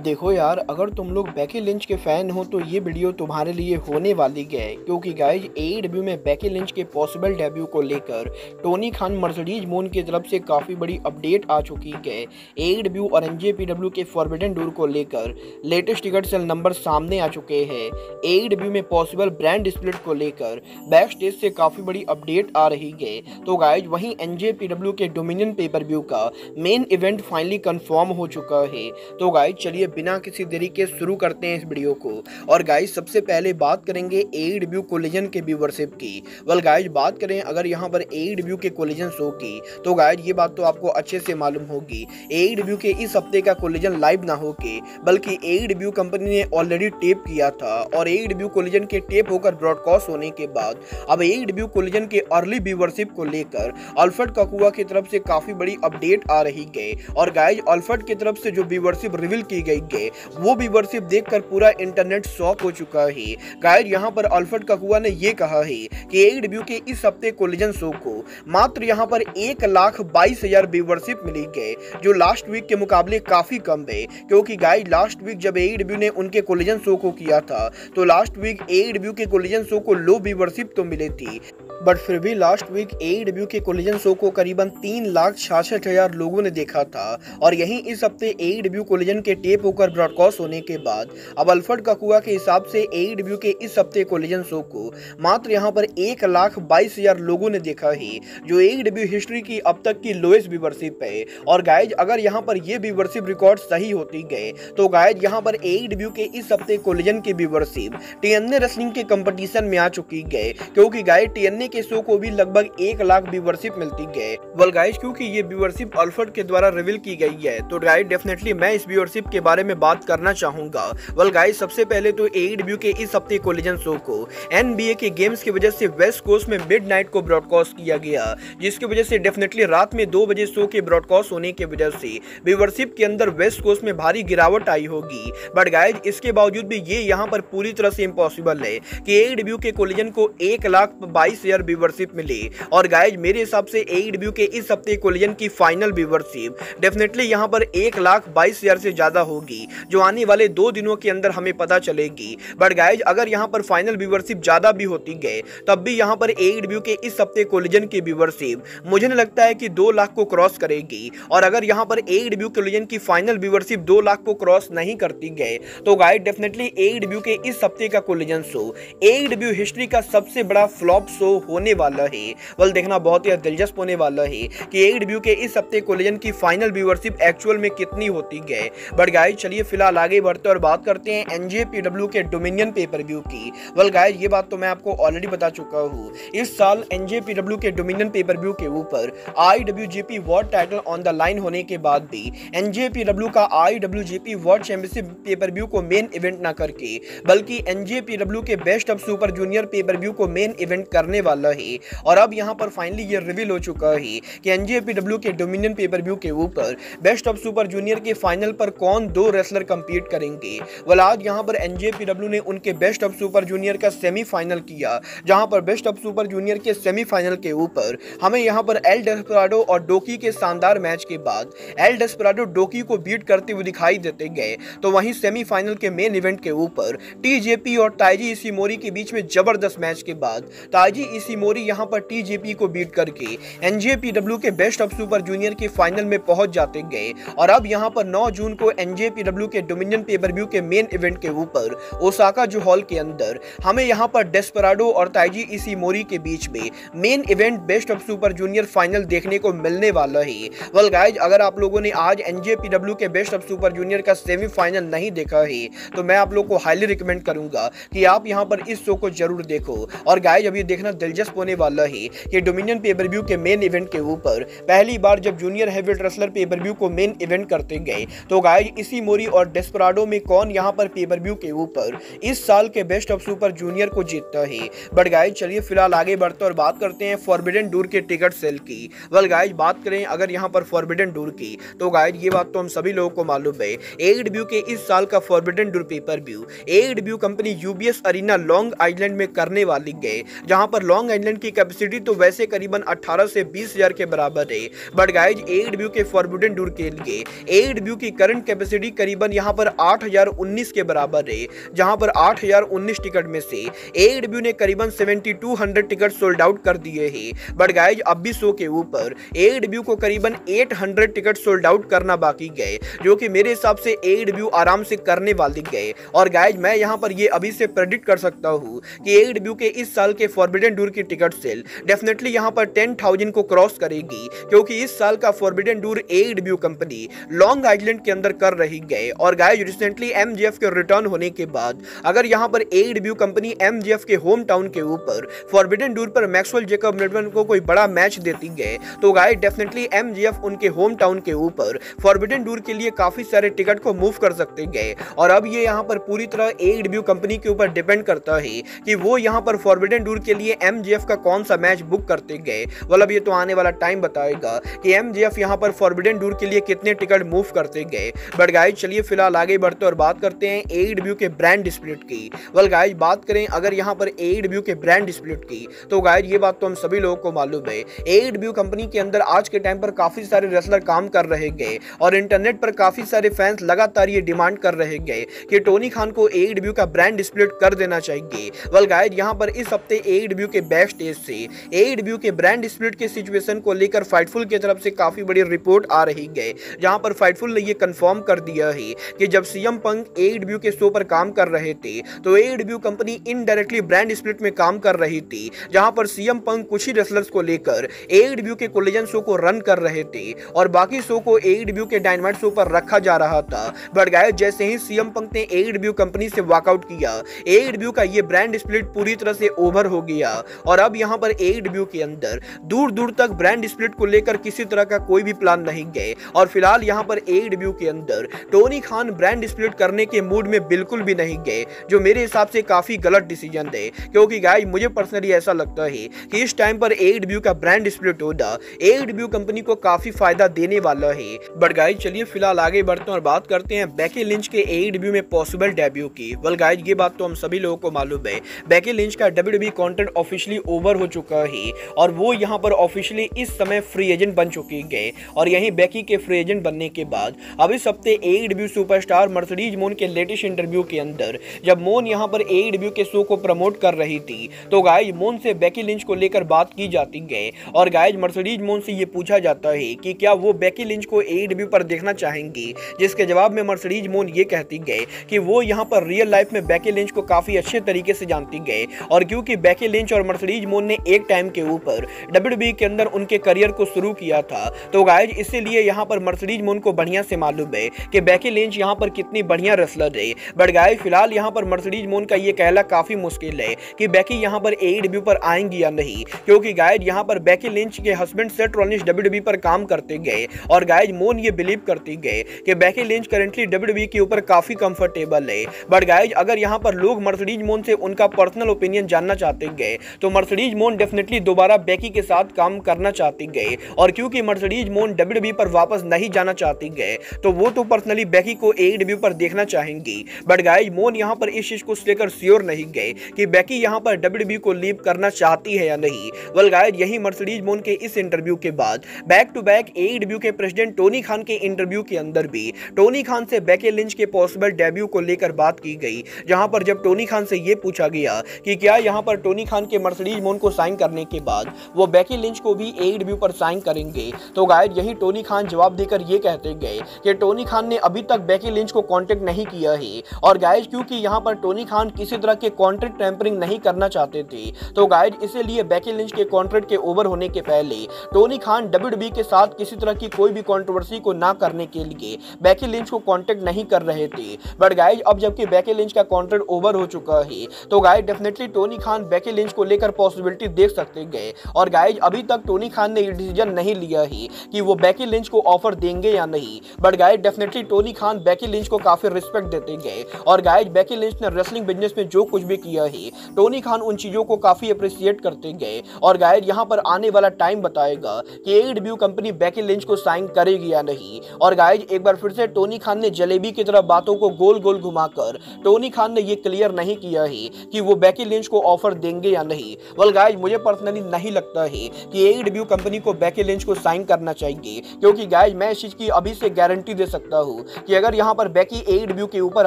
देखो यार, अगर तुम लोग बेकी लिंच के फैन हो तो ये वीडियो तुम्हारे लिए होने वाली है, क्योंकि गाइज एईडब्ल्यू में बेकी लिंच के पॉसिबल डेब्यू को लेकर टोनी खान मर्सिडीज मोन की तरफ से काफ़ी बड़ी अपडेट आ चुकी है। एईडब्ल्यू और एनजेपीडब्ल्यू के फॉरबिडन डोर को लेकर लेटेस्ट टिकट सेल नंबर सामने आ चुके हैं। एईडब्ल्यू में पॉसिबल ब्रांड स्प्लिट को लेकर बैक स्टेज से काफ़ी बड़ी अपडेट आ रही है। तो गाइज वहीं एनजेपीडब्ल्यू के डोमिनियन पेपर व्यू का मेन इवेंट फाइनली कंफर्म हो चुका है। तो गाइज चलिए बिना किसी देरी के शुरू करते हैं इस वीडियो को। और गाइज सबसे पहले बात करेंगे एईडब्ल्यू कोलिजन के व्यूवरशिप की। वेल गाइज बात करें अगर यहाँ पर एईडब्ल्यू के कोलिजन शो की, तो गाइज ये बात तो आपको अच्छे से मालूम होगी। एईडब्ल्यू के इस हफ्ते का कोलिजन लाइव ना होके बल्कि एईडब्ल्यू कंपनी ने ऑलरेडी टेप किया था, और एईडब्ल्यू कोलिजन के टेप होकर ब्रॉडकास्ट होने के बाद अब एईडब्ल्यू कोलिजन के अर्ली व्यूवरशिप को लेकर अल्फ्रेड ककुआ की तरफ से काफी बड़ी अपडेट आ रही है। और गाइज अल्फ्रेड की तरफ से जो व्यूवरशिप रिवील की गई है वो व्यूवरशिप देखकर पूरा इंटरनेट शॉक हो चुका है। गाइज यहाँ पर अल्फ्रेड ककुआ ने ये कहा है कि एईडब्ल्यू के इस हफ्ते कोलिजन शो को मात्र यहाँ पर 1,22,000 व्यूवरशिप मिली है, जो लास्ट वीक के मुकाबले काफी कम है। क्योंकि गाइज लास्ट वीक जब एईडब्ल्यू ने उनके कोलिजन शो को किया था तो लास्ट वीक एईडब्ल्यू के कोलिजन शो को लो व्यूवरशिप तो मिली थी, बट फिर भी लास्ट वीक एईडब्ल्यू के कोलिजन शो को करीबन 3,66,000 लोगों ने देखा था। और यहीं इस हफ्ते एईडब्ल्यू कोलिजन के टेप होकर ब्रॉडकास्ट होने के बाद अब अल्फ्रेड ककुआ के हिसाब से एईडब्ल्यू के इस हफ्ते कोलिजन शो को मात्र यहां पर 1,22,000 लोगों ने देखा है, जो एईडब्ल्यू हिस्ट्री की अब तक की लोएस्ट व्यूवरशिप है। और गाइज अगर यहां पर ये व्यूवरशिप रिकॉर्ड सही होती गए तो गाइज यहां पर एईडब्ल्यू के इस हफ्ते कोलिजन की व्यूवरशिप टीएनए रेसलिंग के कंपटीशन में आ चुकी है, क्योंकि गाइज टीएनए के शो को भी लगभग 1 लाख व्यूवरशिप मिलती है। वेल गाइज क्योंकि ये व्यूवरशिप अल्फ्रेड के द्वारा रिवील की गई है तो गाइज डेफिनेटली मैं इस व्यूवरशिप के बारे में बात करना चाहूंगा। वेल गाइज सबसे पहले तो एईडब्ल्यू के इस हफ्ते कोलिजन शो को एनबीए के गेम्स की वजह से वेस्ट कोस्ट में मिडनाइट को ब्रॉडकास्ट किया गया, जिसकी वजह से डेफिनेटली रात में 2 बजे शो के ब्रॉडकास्ट होने की वजह से व्यूवरशिप के अंदर वेस्ट कोस्ट में भारी गिरावट आई होगी। बट गाइज इसके बावजूद भी ये यहाँ पर पूरी तरह से इम्पॉसिबल है कि एईडब्ल्यू के कोलिजन को 1,22,000 व्यूवरशिप मिली। और गाइज मेरे हिसाब से एईडब्ल्यू के इस हफ्ते कोलिजन की फाइनल व्यूवरशिप डेफिनेटली यहां पर 1,22,000 से ज्यादा होगी, जो आने वाले 2 दिनों के अंदर हमें पता चलेगी। बट गाइज अगर यहां पर फाइनल व्यूवरशिप ज्यादा भी होती गए तब भी यहां पर एईडब्ल्यू के इस हफ्ते कोलिजन की व्यूवरशिप मुझे नहीं लगता है कि 2 लाख को क्रॉस करेगी। और अगर यहां पर एईडब्ल्यू कोलिजन की फाइनल व्यूवरशिप 2 लाख को क्रॉस नहीं करती गए तो गाइज डेफिनेटली एईडब्ल्यू के इस हफ्ते का कोलिजन शो एईडब्ल्यू हिस्ट्री का सबसे बड़ा फ्लॉप शो होने वाला है। वेल देखना बहुत ही दिलचस्प होने वाला है कि एईडब्ल्यू के इस हफ्ते कोलिजन की फाइनल व्यूवरशिप एक्चुअल में कितनी होती है। बट गाइज चलिए फिलहाल आगे बढ़ते और बात करते हैं एनजेपीडब्ल्यू के डोमिनियन पेपर व्यू की। वेल गाइज ये बात तो मैं आपको ऑलरेडी बता चुका हूँ, इस साल एनजेपीडब्ल्यू के डोमिनियन पेपर व्यू के ऊपर IWGP world title on the line होने के बाद भी एनजेपीडब्ल्यू का IWGP world championship paper view को मेन इवेंट ना करके बल्कि एनजेपीडब्ल्यू के best of super junior paper view को मेन इवेंट करने वाला है। और अब यहाँ पर फाइनली ये रिवील हो चुका है कि एनजेपीडब्ल्यू के डोमिनियन पेपर व्यू के ऊपर बेस्ट ऑफ सुपर जूनियर के फाइनल पर कौन 2 रेसलर कंपीट करेंगे। वेल आज यहाँ पर एनजेपीडब्ल्यू ने उनके बेस्ट ऑफ सुपर जूनियर का सेमीफाइनल किया, जहां पर बेस्ट ऑफ सुपर जूनियर के सेमीफाइनल के ऊपर हमें यहाँ पर एल डेस्पराडो और डोकी के शानदार मैच के बाद एल डेस्पराडो डोकी को बीट करते हुए दिखाई देते गए, तो वहीं सेमीफाइनल के मेन इवेंट के ऊपर टीजेपी और ताइजी इशिमोरी के बीच में जबरदस्त मैच के बाद ताइजी इशिमोरी यहाँ पर टीजेपी को बीट करके एनजेपीडब्ल्यू के बेस्ट ऑफ सुपर जूनियर के फाइनल में पहुंच जाते गए। और अब यहां पर 9 जून को एनजेपीडब्ल्यू के डोमिनियन पेपर व्यू के मेन इवेंट के ऊपर ओसाका जो हॉल के अंदर हमें यहां पर डेस्पराडो और ताइजी इशिमोरी के बीच में main event best of super junior final देखने को मिलने वाला है। वेल गाइज अगर आप लोगों ने आज एनजेपीडब्ल्यू के बेस्ट ऑफ सुपर जूनियर का सेमीफाइनल नहीं देखा है तो मैं आप लोग को हाईली रिकमेंड करूंगा कि आप यहां पर इस शो को जरूर देखो। और गाइज अभी देखना दिलचस्प होने वाला है कि डोमिनियन पेपर व्यू के मेन इवेंट के ऊपर पहली बार जब junior heavyweight wrestler paper view को मेन इवेंट करते गए तो गाइज इशिमोरी और डेस्पराडो में कौन यहां पर पेपर व्यू के ऊपर इस साल के बेस्ट ऑफ सुपर जूनियर को जीतता है। बट गाइज चलिए फिलहाल आगे बढ़ते और बात करते हैं फॉरबिडन डोर के टिकट सेल की। वेल गाइज बात करें अगर यहां पर फॉरबिडन डोर की तो गाइज ये बात तो हम सभी लोगों को मालूम है, एईडब्ल्यू के इस साल का Forbidden Door pay per view AEW company UBS Arena Long Island में करने वाली है, जहां पर लॉन्ग आइलैंड की कैपेसिटी तो वैसे करीबन 18 से 20,000 के बराबर है। बट गाइज एईडब्ल्यू के फॉरबिडन डोर के लिए एईडब्ल्यू की करंट कैपेसिटी करीबन यहाँ पर 8019 के बराबर है, जहां पर 8019 टिकट में से AEW ने करीबन 7200 टिकट सोल्ड आउट कर दिए हैं। बट गाइज अब भी शो के ऊपर AEW को करीबन 800 टिकट सोल्ड आउट करना बाकी गए, जो कि मेरे हिसाब से AEW आराम से करने वाली गए। और गाइज मैं यहाँ पर ये अभी से प्रेडिक्ट कर सकता हूँ कि AEW के इस साल के फॉरबिडन डूर की टिकट सेल डेफिनेटली यहाँ पर 10,000 को क्रॉस करेगी, क्योंकि इस साल का forbidden door AEW company long island के अंदर कर रही गए। और गाइज रिसेंटली MJF के रिटर्न होने के बाद अगर यहाँ पर AEW कंपनी MJF के होम टाउन के ऊपर फॉरबिडन डूर पर मैक्सवेल जैकब नेटवर्क को कोई बड़ा मैच देती गए, तो गाइज डेफिनेटली MJF उनके होम टाउन के ऊपर फॉरबिडन डूर के लिए काफी सारे टिकट को मूव कर सकते गए। और अब ये यहाँ पर पूरी तरह AEW कंपनी के ऊपर डिपेंड करता है कि वो यहाँ पर फॉरबिडन डूर के लिए MJF का कौन सा मैच बुक करते गए। मतलब ये तो आने वाला टाइम बताएगा कि MJF यहाँ पर फॉरबिडन डूर के लिए कितने टिकट मूव करते गए। बट गाइज चलिए फिलहाल आगे बढ़ते और बात करते हैं AEW के ब्रांड स्प्लिट की। वेल गाइज बात करें अगर यहाँ पर AEW के ब्रांड स्प्लिट की, तो गाइज ये बात तो हम सभी लोगों को मालूम है, AEW कंपनी के अंदर आज के टाइम पर काफी सारे रेसलर काम कर रहे गए और इंटरनेट पर काफी सारे फैंस लगातार ये डिमांड कर रहे गए कि टोनी खान को AEW का ब्रांड स्प्लिट कर देना चाहिए। वेल गाइज यहाँ पर इस हफ्ते AEW के बैक स्टेज से AEW के ब्रांड स्प्लिट के सिचुएशन को लेकर फाइटफुल की तरफ से काफी बड़ी रिपोर्ट आ रही है, जहां पर फाइटफुल ने ये कंफर्म कर दिया है कि जब CM पंक AEW के शो पर काम कर रहे थे तो AEW company indirectly brand split में काम कर रही थी, जहां पर CM पंक कुछ ही रेसलर्स को लेकर AEW के कोलिजन शो को रन कर रहे थे और बाकी शो को AEW के डायनामाइट शो पर रखा जा रहा था। बट गाइस जैसे ही CM पंक ने AEW कंपनी से वॉकआउट किया, AEW का ये ब्रांड स्प्लिट पूरी तरह से ओवर हो गया और अब यहाँ पर AEW के अंदर दूर दूर तक ब्रांड स्प्लिट को लेकर किसी तरह का कोई भी प्लान नहीं गए। और फिलहाल यहाँ पर AEW के अंदर टोनी खान ब्रांड स्प्लिट करने के मूड में बिल्कुल भी नहीं गए, जो मेरे हिसाब से काफी गलत डिसीजन है, क्योंकि गाइस मुझे पर्सनली ऐसा लगता है कि इस टाइम पर AEW का ब्रांड स्प्लिट होना AEW कंपनी को काफी फायदा देने वाला है। बट गाइस चलिए फिलहाल आगे बढ़ते हैं और बात करते हैं बेकी लिंच के AEW में पॉसिबल डेब्यू की। वेल गाइस ये बात तो हम सभी लोगों को मालूम है, बेकी लिंच का WWE कॉन्ट्रैक्ट ऑफिशियली ओवर हो चुका है और वो यहाँ पर ऑफिशियली इस समय फ्री एजेंट बन चुकी है। और यहीं बेकी के फ्री एजेंट बनने के बाद अब इस हफ्ते AEW सुपरस्टार मर्सिडीज मोन के लेटेस्ट इंटरव्यू के अंदर जब मोन यहाँ पर AEW के शो को प्रमोट कर रही थी, तो गाइज मोन से बेकी लिंच को लेकर बात की जाती है और गाइज मर्सिडीज मोन से ये पूछा जाता है कि क्या वो बेकी लिंच को AEW पर देखना चाहेंगी, जिसके जवाब में मर्सिडीज मोन ये कहती गए कि वो यहाँ पर रियल लाइफ में बेकी लिंच को काफी अच्छे तरीके से जानती गए। और क्योंकि बेकी लिंच और मर्सिडीज मोन ने एक टाइम के ऊपर WWE के अंदर उनके करियर को शुरू किया था, तो गाइज इसीलिए यहाँ पर मर्सिडीज मोन को बढ़िया से मालूम है कि बेकी लिंच यहाँ पर कितनी बढ़िया रेसलर है। बट गाइज फिलहाल यहाँ पर मर्सिडीज मोन का ये कहना काफी मुश्किल है कि बेकी यहाँ पर AEW पर आएंगी या नहीं, क्योंकि गाइज यहाँ पर बेकी लिंच के हस्बैंड सेथ रॉलिंस WWE पर काम करते गए और गाइज मोन ये बिलीव करती गए कि बेकी लिंच करेंटली WWE के ऊपर काफी कंफर्टेबल है। बट गाइज अगर यहाँ पर लोग मर्सिडीज मोन से उनका पर्सनल ओपिनियन जानना चाहते गए, तो मर्सिडीज मोन डेफिनेटली दोबारा बेकी के साथ काम करना चाहती गए। और क्योंकि मर्सिडीज मोन WWE पर वापस नहीं जाना चाहती गए, तो वो तो पर्सनली बेकी को AEW पर देखना चाहेंगी। बट गाइज मोन यहाँ पर इस चीज को लेकर श्योर नहीं गए कि बेकी यहाँ पर WWE को लीव करना चाहती है या नहीं। वेल गाइज यही मर्सिडीज मोन के इस इंटरव्यू के बाद बैक टू बैक AEW के प्रेसिडेंट टोनी खान के इंटरव्यू के अंदर भी टोनी खान से बेकी लिंच के पॉसिबल डेब्यू को लेकर बात की गई, जहां पर जब टोनी खान से यह पूछा गया कि क्या यहां पर टोनी खान के मर्सिडीज मोन को साइन करने के बाद वो बेकी लिंच को भी AEW पर साइन करेंगे, तो गाइस यही टोनी खान जवाब देकर ये कहते गए कि टोनी खान ने अभी तक बेकी लिंच को कांटेक्ट नहीं किया है। और गाइस क्योंकि यहां पर टोनी खान किसी तरह के कॉन्ट्रैक्ट टेम्परिंग नहीं करना चाहते थे, तो गाइस इसीलिए बेकी लिंच के कॉन्ट्रैक्ट के ओवर होने के पहले टोनी खान WWE के साथ किसी तरह की कोई भी कंट्रोवर्सी को ना करने के लिए बेकी लिंच को कांटेक्ट नहीं कर रहे थे। बट गाइस अब जबकि बेकी लिंच का कॉन्ट्रैक्ट ओवर हो चुका है, तो guys definitely Tony Khan Becky Lynch को लेकर पॉसिबिलिटी देख सकते गए। और गाइस अभी तक टोनी खान ने ये डिसीजन नहीं लिया है कि वो बेकी लिंच को ऑफर देंगे या नहीं। But guys definitely Tony Khan Becky Lynch को काफी रिस्पेक्ट देते गए और गाइस बेकी लिंच ने रेसलिंग बिजनेस में जो कुछ भी किया है, टोनी खान उन चीजों को काफी अप्रिशिएट करते गए। और गाइस यहाँ पर आने वाला टाइम बताएगा कि AEW कंपनी बेकी लिंच को साइन करेगी या नहीं। और गाइस एक बार फिर से टोनी खान ने जलेबी की तरह बातों को गोल गोल घुमाकर टोनी खान ने ये क्लियर नहीं किया है कि वो बेकी लिंच को ऑफर देंगे या नहीं। वेल गाइस मुझे पर्सनली नहीं लगता है कि AEW कंपनी को बेकी लिंच को साइन करना चाहिए, क्योंकि गाइस मैं इस चीज की अभी से गारंटी दे सकता हूँ हूँ कि अगर यहाँ पर बेकी AEW के ऊपर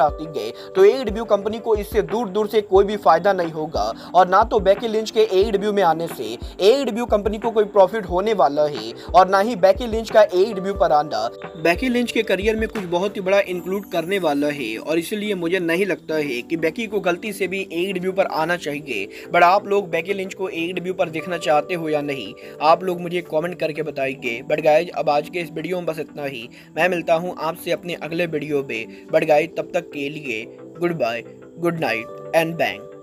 आती है तो AEW कंपनी को इससे दूर दूर से कोई भी फायदा नहीं होगा, और ना तो बेकी लिंच के AEW में आने से AEW कंपनी को कोई प्रॉफिट होने वाला है, और ना ही बेकी लिंच का AEW पर आना बेकी लिंच के करियर में कुछ बहुत ही बड़ा इंक्लूड करने वाला है। और इसलिए मुझे नहीं लगता है कि बेकी को गलती से भी AEW पर आना चाहिए। बट आप लोग बेकी लिंच को AEW पर देखना चाहते हो या नहीं, आप लोग मुझे कमेंट करके बताइए। बट गाइज अब आज के इस वीडियो में बस इतना ही। मैं मिलता हूँ आपसे अपने अगले वीडियो में। बट गाइज तब तक के लिए good bye, good night and bang.